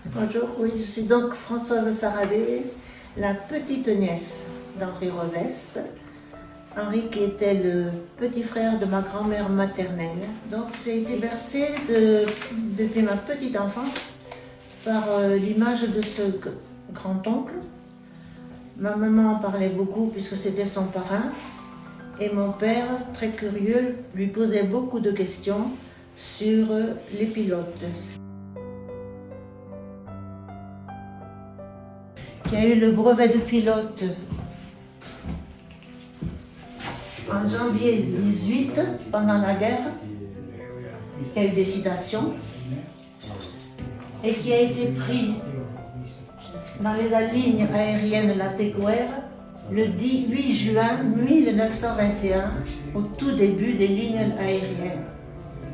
Bonjour, oui, je suis donc Françoise Saradé, la petite nièce d'Henri Rosès. Henri qui était le petit frère de ma grand-mère maternelle. Donc j'ai été bercée depuis ma petite enfance par l'image de ce grand-oncle. Ma maman en parlait beaucoup puisque c'était son parrain. Et mon père, très curieux, lui posait beaucoup de questions sur les pilotes. Qui a eu le brevet de pilote en janvier 18, pendant la guerre, qui a eu des citations, et qui a été pris dans les lignes aériennes Latécoère le 18 juin 1921, au tout début des lignes aériennes.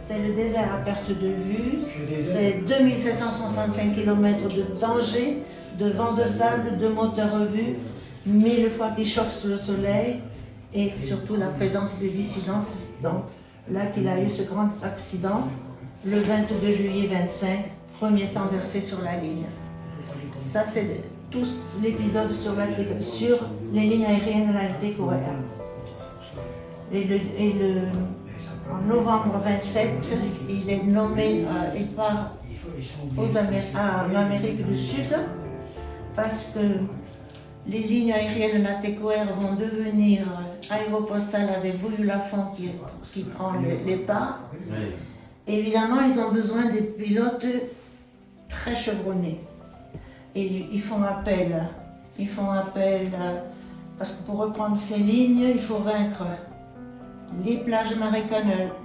C'est le désert à perte de vue, c'est 2765 km de danger, de vent de sable, de moteur revue, 1000 fois qui chauffe sous le soleil, et surtout la présence des dissidences. Donc là qu'il a eu ce grand accident, le 22 juillet 25, premier sang versé sur la ligne. Ça c'est tout l'épisode sur les lignes aériennes de la Latécoère. En novembre 27, il est nommé, il part en Amérique du Sud parce que les lignes aériennes de Latécoère vont devenir Aéropostale avec Bouilloux-Lafont qui prend les parts. Évidemment, ils ont besoin des pilotes très chevronnés. Et ils font appel parce que pour reprendre ces lignes, il faut vaincre les plages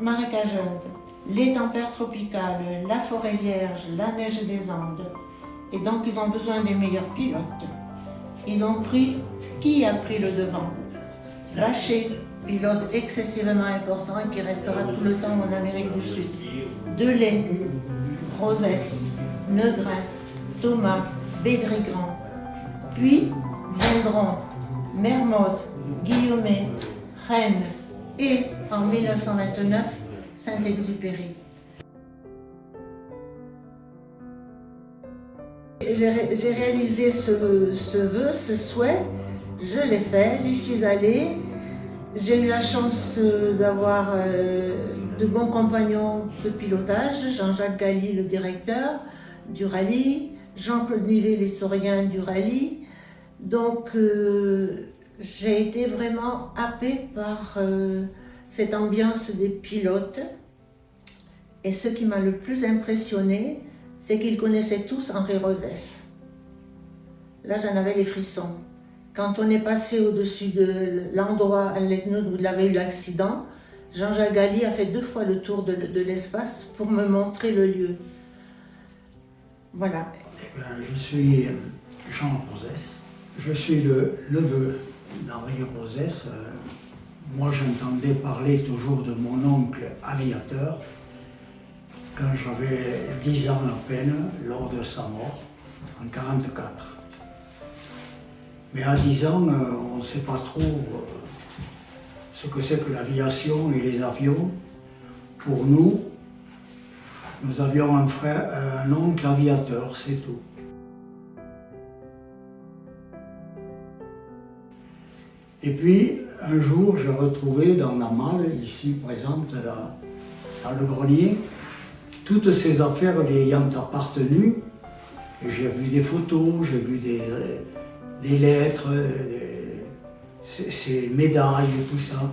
marécageuses, les tempêtes tropicales, la forêt vierge, la neige des Andes. Et donc ils ont besoin des meilleurs pilotes. Qui a pris le devant? Vacher, pilote excessivement important et qui restera tout le temps en Amérique du Sud. Delay, Rosès, Negrin, Thomas, Bédrigrand. Puis viendront Mermoz, Guillaumet, Rennes et en 1929, Saint-Exupéry. J'ai réalisé ce vœu, ce souhait, je l'ai fait, j'y suis allée. J'ai eu la chance d'avoir de bons compagnons de pilotage, Jean-Jacques Galli, le directeur du rallye, Jean-Claude Nivet, l'historien du rallye. Donc j'ai été vraiment happée par cette ambiance des pilotes. Et ce qui m'a le plus impressionné, c'est qu'ils connaissaient tous Henri Rosès. Là, j'en avais les frissons. Quand on est passé au-dessus de l'endroit où il avait eu l'accident, Jean-Jacques Galli a fait 2 fois le tour de l'espace pour me montrer le lieu. Voilà. Eh bien, je suis Jean Rosès. Je suis le neveu d'Henri Rosès. Moi, j'entendais parler toujours de mon oncle aviateur quand j'avais 10 ans à peine, lors de sa mort, en 1944. Mais à 10 ans, on ne sait pas trop ce que c'est que l'aviation et les avions. Pour nous, nous avions un oncle aviateur, c'est tout. Et puis, un jour, j'ai retrouvé dans la malle, ici présente dans le grenier, toutes ces affaires lui ayant appartenu. Et j'ai vu des photos, j'ai vu des lettres, ces médailles et tout ça.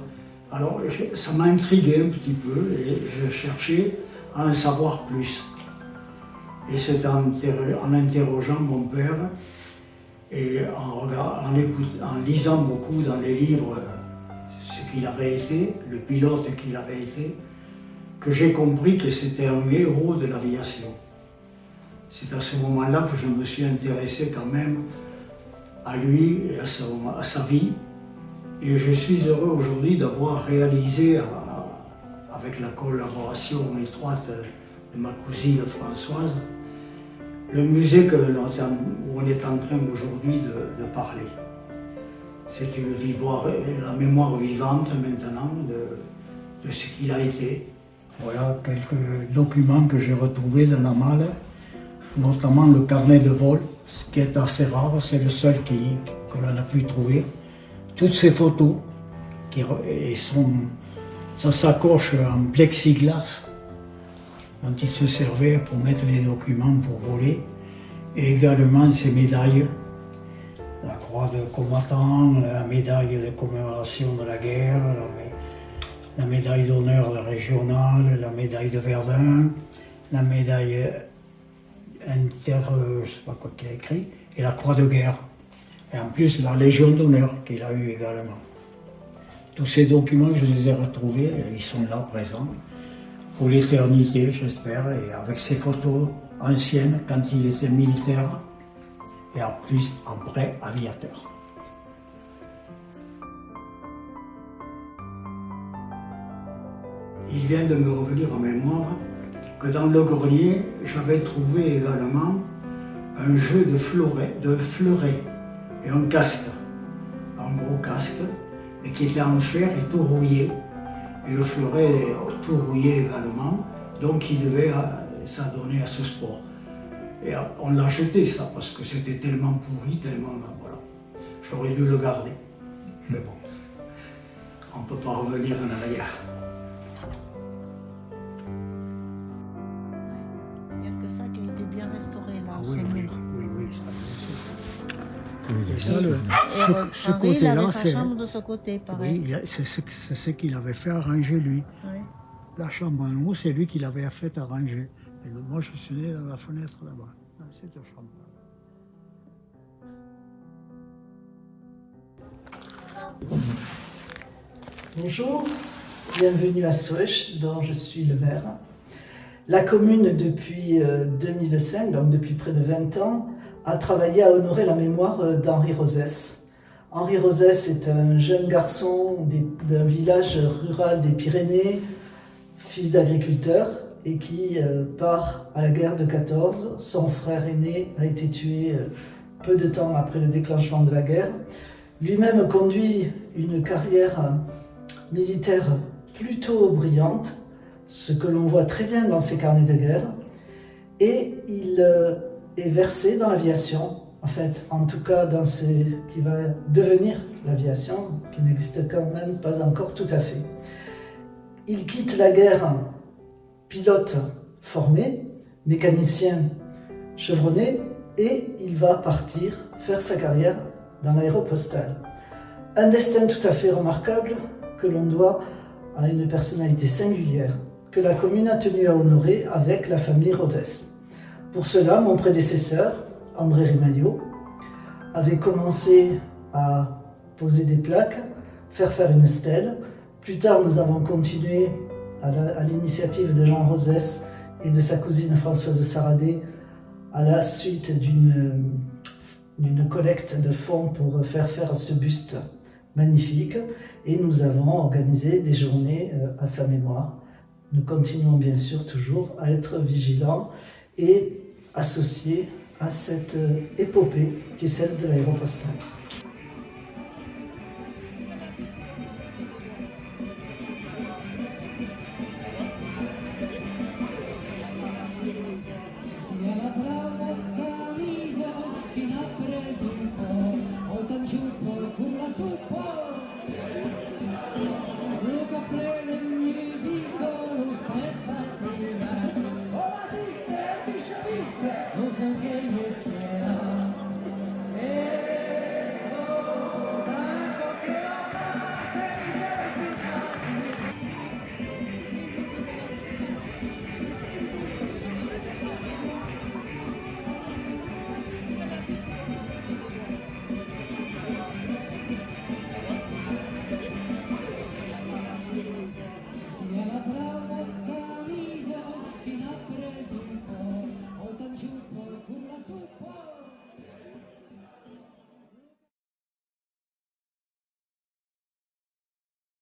Alors ça m'a intrigué un petit peu et je cherchais à en savoir plus. Et c'est en interrogeant mon père et en lisant beaucoup dans les livres ce qu'il avait été, le pilote qu'il avait été, que j'ai compris que c'était un héros de l'aviation. C'est à ce moment-là que je me suis intéressé quand même à lui et à sa vie. Et je suis heureux aujourd'hui d'avoir réalisé, avec la collaboration étroite de ma cousine Françoise, le musée où on est en train aujourd'hui de parler. C'est la mémoire vivante maintenant de ce qu'il a été. Voilà quelques documents que j'ai retrouvés dans la malle notamment le carnet de vol, ce qui est assez rare, c'est le seul que l'on a pu trouver. Toutes ces photos, ça s'accroche en plexiglas, dont il se servait pour mettre les documents pour voler, et également ces médailles, la croix de combattant, la médaille de commémoration de la guerre, la médaille d'honneur régionale, la médaille de Verdun, la médaille je ne sais pas quoi qu'il a écrit, et la croix de guerre. Et en plus, la Légion d'honneur qu'il a eu également. Tous ces documents, je les ai retrouvés, et ils sont là, présents, pour l'éternité, j'espère, et avec ses photos anciennes, quand il était militaire, et en plus, après, aviateur. Il vient de me revenir en mémoire que dans le grenier, j'avais trouvé également un jeu de fleurets et un casque, un gros casque, et qui était en fer et tout rouillé. Et le fleuret est tout rouillé également, donc il devait s'adonner à ce sport. Et on l'a jeté ça, parce que c'était tellement pourri, tellement... Voilà. J'aurais dû le garder. Mais bon, on ne peut pas revenir en arrière. Il n'y a que ça qui a été bien restauré là. Ah oui, ce oui, mur. oui, ça bien sûr. Et ça, ce Henri, il côté-là, avait sa c'est... chambre de ce côté, pareil. Oui, c'est ce qu'il avait fait arranger lui. Oui. La chambre en haut, c'est lui qui l'avait fait arranger. Et moi, je suis né dans la fenêtre là-bas, dans cette chambre. Bonjour, bienvenue à Souesch, dont je suis le maire. La commune, depuis 2005, donc depuis près de 20 ans, a travaillé à honorer la mémoire d'Henri Rosès. Henri Rosès est un jeune garçon d'un village rural des Pyrénées, fils d'agriculteur, et qui part à la guerre de 14. Son frère aîné a été tué peu de temps après le déclenchement de la guerre. Lui-même conduit une carrière militaire plutôt brillante, ce que l'on voit très bien dans ses carnets de guerre, et il est versé dans l'aviation, en fait, en tout cas dans ce qui va devenir l'aviation, qui n'existe quand même pas encore tout à fait. Il quitte la guerre pilote formé, mécanicien chevronné, et il va partir faire sa carrière dans l'aéropostale. Un destin tout à fait remarquable que l'on doit à une personnalité singulière que la commune a tenu à honorer avec la famille Rosès. Pour cela, mon prédécesseur, André Rimaillot, avait commencé à poser des plaques, faire une stèle. Plus tard, nous avons continué à l'initiative de Jean Rosès et de sa cousine Françoise Saradé à la suite d'une collecte de fonds pour faire ce buste magnifique, et nous avons organisé des journées à sa mémoire. Nous continuons bien sûr toujours à être vigilants et associés à cette épopée qui est celle de l'aéropostale.